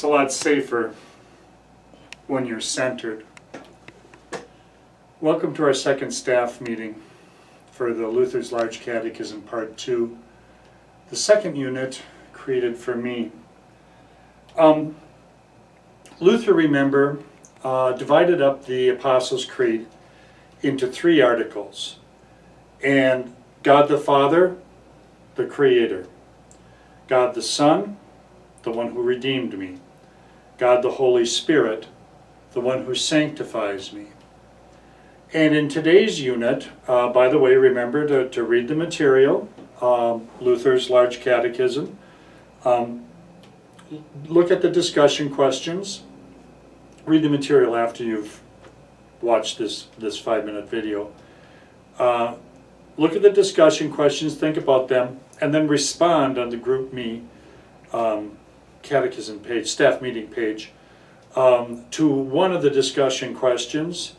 It's a lot safer when you're centered. Welcome to our second staff meeting for the Luther's Large Catechism Part 2, the second unit created for me. Luther, remember, divided up the Apostles' Creed into 3 articles. And God the Father, the Creator. God the Son, the one who redeemed me. God the Holy Spirit, the one who sanctifies me. And in today's unit, by the way, remember to read the material, Luther's Large Catechism. Look at the discussion questions. Read the material after you've watched this 5-minute video. Look at the discussion questions, think about them, and then respond on the Group Me catechism page, staff meeting page, to one of the discussion questions,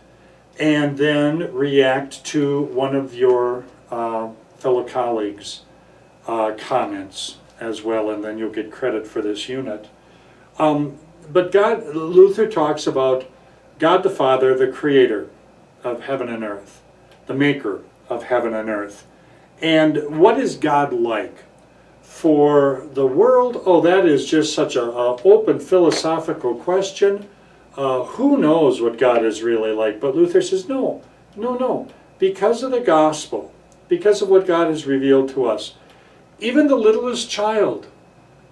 and then react to one of your fellow colleagues' comments as well, and then you'll get credit for this unit. But Luther talks about God the Father, the creator of heaven and earth, the maker of heaven and earth. And what is God like? For the world, oh, that is just such an open philosophical question. Who knows what God is really like? But Luther says, no. Because of the gospel, because of what God has revealed to us, even the littlest child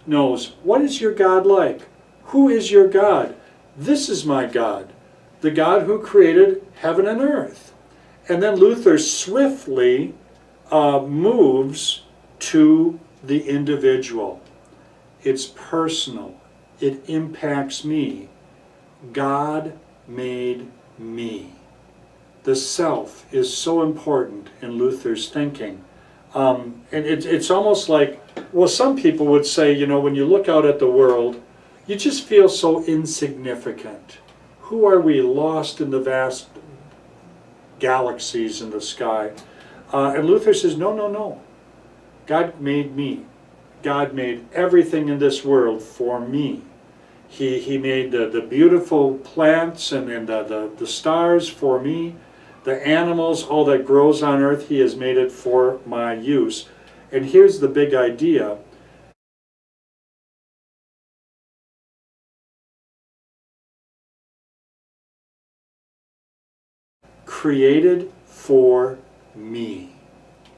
knows, what is your God like? Who is your God? This is my God, the God who created heaven and earth. And then Luther swiftly moves to the individual. It's personal. It impacts me. God made me. The self is so important in Luther's thinking. And it's almost like, well, some people would say, you know, when you look out at the world, you just feel so insignificant. Who are we, lost in the vast galaxies in the sky? And Luther says, no. God made me. God made everything in this world for me. He made the beautiful plants and the stars for me. The animals, all that grows on earth, He has made it for my use. And here's the big idea. Created for me.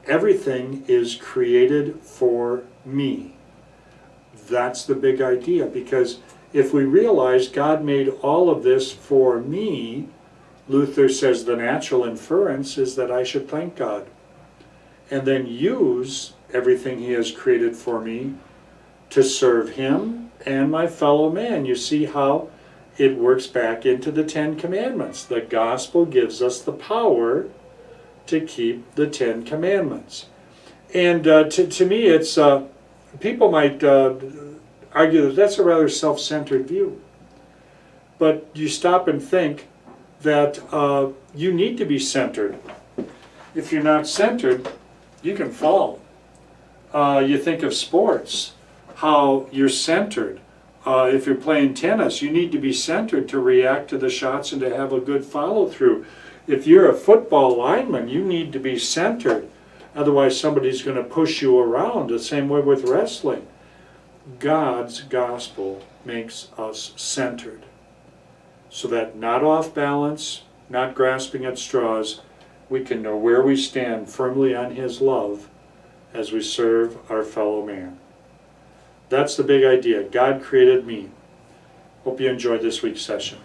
Everything is created for me. That's the big idea, because if we realize God made all of this for me, Luther says the natural inference is that I should thank God and then use everything He has created for me to serve Him and my fellow man. You see how it works back into the 10 Commandments. The gospel gives us the power to keep the 10 Commandments. And to me, it's people might argue that that's a rather self-centered view. But you stop and think that you need to be centered. If you're not centered, you can fall. You think of sports, how you're centered. If you're playing tennis, you need to be centered to react to the shots and to have a good follow-through. If you're a football lineman, you need to be centered. Otherwise, somebody's going to push you around. The same way with wrestling. God's gospel makes us centered, so that not off balance, not grasping at straws, we can know where we stand firmly on His love as we serve our fellow man. That's the big idea. God created me. Hope you enjoyed this week's session.